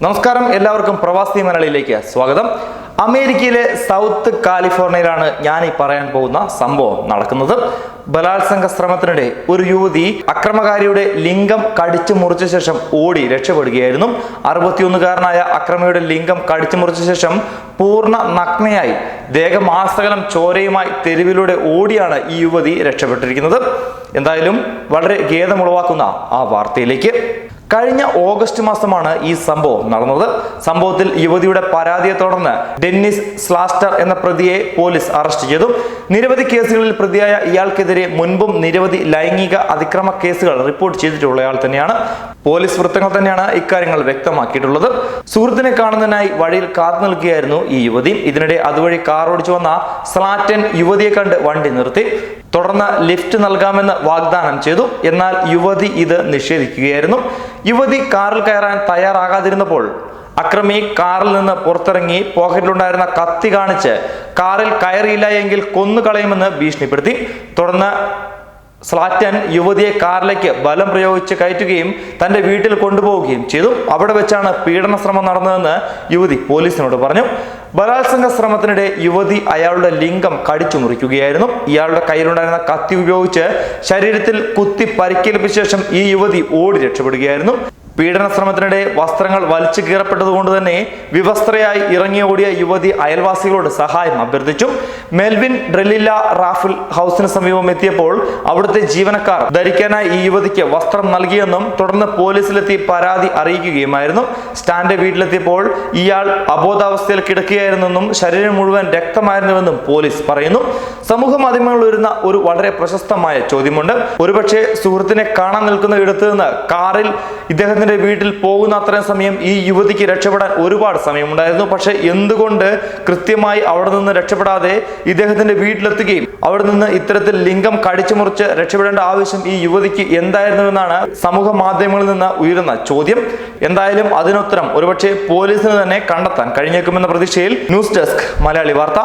നമസ്കാരം, എല്ലാവർക്കും പ്രവാസി മലയാളിയിലേക്ക് സ്വാഗതം. അമേരിക്കയിലെ സൗത്ത് കാലിഫോർണിയയിലാണ് ഞാൻ ഈ പറയാൻ പോകുന്ന സംഭവം നടക്കുന്നത്. ബലാത്സംഗ ശ്രമത്തിനിടെ ഒരു യുവതി അക്രമകാരിയുടെ ലിംഗം കടിച്ചു മുറിച്ച ശേഷം ഓടി രക്ഷപ്പെടുകയായിരുന്നു. 61കാരനായ അക്രമിയുടെ ലിംഗം കടിച്ചു മുറിച്ച ശേഷം പൂർണ്ണ നഗ്നയായി ദേഹമാസകലം ചോരയുമായി തെരുവിലൂടെ ഓടിയാണ് ഈ യുവതി രക്ഷപ്പെട്ടിരിക്കുന്നത്. എന്തായാലും വളരെ ഖേദമുളവാക്കുന്ന ആ വാർത്തയിലേക്ക്. കഴിഞ്ഞ ഓഗസ്റ്റ് മാസമാണ് ഈ സംഭവം നടന്നത്. സംഭവത്തിൽ യുവതിയുടെ പരാതിയെ തുടർന്ന് ഡെന്നിസ് സ്ലാസ്റ്റർ എന്ന പ്രതിയെ പോലീസ് അറസ്റ്റ് ചെയ്തു. നിരവധി കേസുകളിൽ പ്രതിയായ ഇയാൾക്കെതിരെ മുൻപും നിരവധി ലൈംഗിക അതിക്രമ കേസുകൾ റിപ്പോർട്ട് ചെയ്തിട്ടുള്ളയാൾ തന്നെയാണ്. പോലീസ് വൃത്തങ്ങൾ തന്നെയാണ് ഇക്കാര്യങ്ങൾ വ്യക്തമാക്കിയിട്ടുള്ളത്. സുഹൃത്തിനെ കാണുന്നതിനായി വഴിയിൽ കാത്തു നിൽക്കുകയായിരുന്നു ഈ യുവതി. ഇതിനിടെ അതുവഴി കാർ ഓടിച്ചു വന്ന സ്ലാറ്റൻ യുവതിയെ കണ്ട് വണ്ടി നിർത്തി. തുടർന്ന് ലിഫ്റ്റ് നൽകാമെന്ന് വാഗ്ദാനം ചെയ്തു. എന്നാൽ യുവതി ഇത് നിഷേധിക്കുകയായിരുന്നു. യുവതി കാറിൽ കയറാൻ തയ്യാറാകാതിരുന്നപ്പോൾ അക്രമി കാറിൽ നിന്ന് പുറത്തിറങ്ങി പോക്കറ്റിലുണ്ടായിരുന്ന കത്തി കാണിച്ച് കാറിൽ കയറിയില്ല എങ്കിൽ കൊന്നുകളയുമെന്ന് ഭീഷണിപ്പെടുത്തി. തുടർന്ന് സ്ലാറ്റൻ യുവതിയെ കാറിലേക്ക് ബലം പ്രയോഗിച്ച് കയറ്റുകയും തന്റെ വീട്ടിൽ കൊണ്ടുപോവുകയും ചെയ്തു. അവിടെ വെച്ചാണ് പീഡന ശ്രമം നടന്നതെന്ന് യുവതി പോലീസിനോട് പറഞ്ഞു. ബലാത്സംഗ ശ്രമത്തിനിടെ യുവതി അയാളുടെ ലിംഗം കടിച്ചു മുറിക്കുകയായിരുന്നു. ഇയാളുടെ കയ്യിലുണ്ടായിരുന്ന കത്തി ഉപയോഗിച്ച് ശരീരത്തിൽ കുത്തി പരിക്കേൽപ്പിച്ച ശേഷം ഈ യുവതി ഓടി രക്ഷപ്പെടുകയായിരുന്നു. പീഡന ശ്രമത്തിനിടെ വസ്ത്രങ്ങൾ വലിച്ചു കീറപ്പെട്ടതുകൊണ്ട് തന്നെ വിവസ്ത്രയായി ഇറങ്ങി ഓടിയ യുവതി അയൽവാസികളോട് സഹായം അഭ്യർത്ഥിച്ചു. മെൽവിൻ ഡ്രെലില്ല റാഫിൽ ഹൗസിന് സമീപം എത്തിയപ്പോൾ അവിടുത്തെ ജീവനക്കാർ ധരിക്കാനായി ഈ യുവതിക്ക് വസ്ത്രം നൽകിയെന്നും തുടർന്ന് പോലീസിലെത്തി പരാതി അറിയിക്കുകയുമായിരുന്നു. സ്റ്റാൻഡ് വീട്ടിലെത്തിയപ്പോൾ ഇയാൾ അബോധാവസ്ഥയിൽ കിടക്കുകയായിരുന്നെന്നും ശരീരം മുഴുവൻ രക്തമായിരുന്നുവെന്നും പോലീസ് പറയുന്നു. സമൂഹ മാധ്യമങ്ങളിൽ വരുന്ന ഒരു വളരെ പ്രശസ്തമായ ചോദ്യമുണ്ട്. ഒരുപക്ഷെ സുഹൃത്തിനെ കാണാൻ നിൽക്കുന്ന ഇടത്ത് നിന്ന് കാറിൽ ഇദ്ദേഹത്തിന്റെ വീട്ടിൽ പോകുന്ന അത്രയും സമയം ഈ യുവതിക്ക് രക്ഷപ്പെടാൻ ഒരുപാട് സമയമുണ്ടായിരുന്നു. പക്ഷെ എന്തുകൊണ്ട് കൃത്യമായി അവിടെ നിന്ന് രക്ഷപ്പെടാതെ ഇദ്ദേഹത്തിന്റെ വീട്ടിലെത്തുകയും അവിടെ നിന്ന് ഇത്തരത്തിൽ ലിംഗം കടിച്ചു മുറിച്ച് രക്ഷപ്പെടേണ്ട ആവശ്യം ഈ യുവതിക്ക് എന്തായിരുന്നുവെന്നാണ് സമൂഹ മാധ്യമങ്ങളിൽ നിന്ന് ഉയരുന്ന ചോദ്യം. എന്തായാലും അതിനുത്തരം ഒരുപക്ഷെ പോലീസിന് തന്നെ കണ്ടെത്താൻ കഴിഞ്ഞേക്കുമെന്ന പ്രതീക്ഷയിൽ ന്യൂസ് ഡെസ്ക് മലയാളി വാർത്ത.